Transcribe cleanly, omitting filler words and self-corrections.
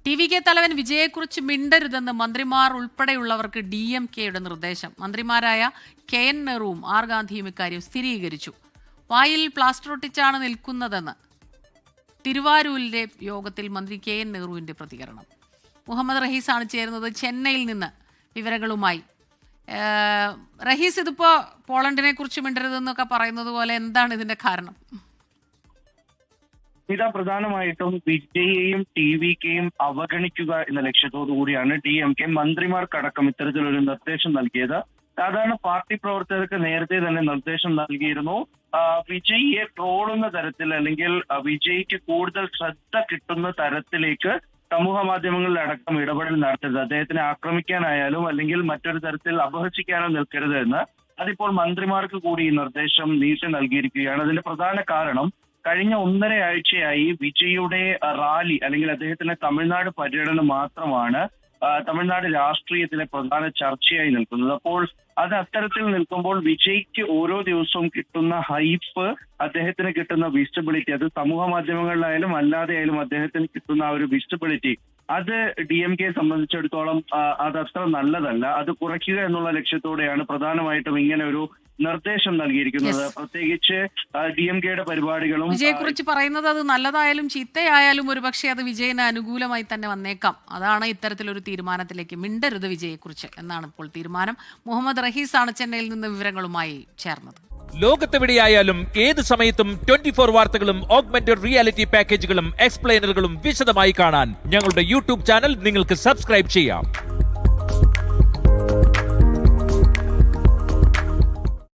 ടി.വി.കെ തലവൻ വിജയെക്കുറിച്ച് മിണ്ടരുതെന്ന് മന്ത്രിമാർ ഉൾപ്പെടെയുള്ളവർക്ക് DMKയുടെ നിർദ്ദേശം. മന്ത്രിമാരായ KN നെഹ്റുവും R ഗാന്ധിയും ഇക്കാര്യം സ്ഥിരീകരിച്ചു. വായിൽ പ്ലാസ്റ്റർ ഒട്ടിച്ചാണ് നിൽക്കുന്നതെന്ന് തിരുവാരൂരിലെ യോഗത്തിൽ മന്ത്രി KN നെഹ്റുവിന്റെ പ്രതികരണം. മുഹമ്മദ് റഹീസാണ് ചേരുന്നത് ചെന്നൈയിൽ നിന്ന് വിവരങ്ങളുമായി. റഹീസ്, ഇതിപ്പോ പോളണ്ടിനെ കുറിച്ച് മിണ്ടരുതെന്നൊക്കെ പറയുന്നത് പോലെ എന്താണ് ഇതിന്റെ കാരണം? ഇതാ പ്രധാനമായിട്ടും വിജയെയും TVKയും അവഗണിക്കുക എന്ന ലക്ഷ്യത്തോടു കൂടിയാണ് DMK മന്ത്രിമാർക്കടക്കം ഇത്തരത്തിലൊരു നിർദ്ദേശം നൽകിയത്. സാധാരണ പാർട്ടി പ്രവർത്തകർക്ക് നേരത്തെ തന്നെ നിർദ്ദേശം നൽകിയിരുന്നു. വിജയിയെ ട്രോളുന്ന തരത്തിൽ അല്ലെങ്കിൽ വിജയ്ക്ക് കൂടുതൽ ശ്രദ്ധ കിട്ടുന്ന തരത്തിലേക്ക് സമൂഹ മാധ്യമങ്ങളിലടക്കം ഇടപെടൽ നടത്തരുത്, അദ്ദേഹത്തിനെ ആക്രമിക്കാനായാലും അല്ലെങ്കിൽ മറ്റൊരു തരത്തിൽ അപഹസിക്കാനോ നിൽക്കരുത് എന്ന്. അതിപ്പോൾ മന്ത്രിമാർക്ക് കൂടി ഈ നിർദ്ദേശം നീട്ടി നൽകിയിരിക്കുകയാണ്. അതിന്റെ പ്രധാന കാരണം കഴിഞ്ഞ 1.5 ആഴ്ചയായി വിജയുടെ റാലി അല്ലെങ്കിൽ അദ്ദേഹത്തിന്റെ തമിഴ്നാട് പര്യടനം മാത്രമാണ് തമിഴ്നാട് രാഷ്ട്രീയത്തിലെ പ്രധാന ചർച്ചയായി നിൽക്കുന്നത്. അപ്പോൾ അത് അത്തരത്തിൽ നിൽക്കുമ്പോൾ വിജയ്ക്ക് ഓരോ ദിവസവും കിട്ടുന്ന ഹൈപ്പ്, അദ്ദേഹത്തിന് കിട്ടുന്ന വിസിബിലിറ്റി, അത് സമൂഹ മാധ്യമങ്ങളിലായാലും അല്ലാതെ ആയാലും അദ്ദേഹത്തിന് കിട്ടുന്ന ആ ഒരു വിസിബിലിറ്റി, അത് DMKയെ സംബന്ധിച്ചിടത്തോളം അത് അത്ര നല്ലതല്ല. അത് കുറയ്ക്കുക എന്നുള്ള ലക്ഷ്യത്തോടെയാണ് പ്രധാനമായിട്ടും ഇങ്ങനെ ഒരു നിർദ്ദേശം നൽകിയിരിക്കുന്നത്. പ്രത്യേകിച്ച് DMKയുടെ പരിപാടികളും വിജയെക്കുറിച്ച് പറയുന്നത് അത് നല്ലതായാലും ചീത്തയായാലും ഒരുപക്ഷെ അത് വിജയന് അനുകൂലമായി തന്നെ വന്നേക്കാം. അതാണ് ഇത്തരത്തിലൊരു തീരുമാനത്തിലേക്ക് മിണ്ടരുത് വിജയെക്കുറിച്ച് എന്നാണ് ഇപ്പോൾ തീരുമാനം. മുഹമ്മദ് റഹീസാണ് ചെന്നൈയിൽ നിന്ന് വിവരങ്ങളുമായി ചേർന്നത്. ലോകത്തെവിടെയായാലും ഏത് സമയത്തും 24 വാർത്തകളും ഓഗ്മെന്റഡ് റിയാലിറ്റി പാക്കേജുകളും എക്സ്പ്ലെയിനറുകളും വിശദമായി കാണാൻ ഞങ്ങളുടെ YouTube ചാനൽ നിങ്ങൾക്ക് സബ്സ്ക്രൈബ് ചെയ്യാം.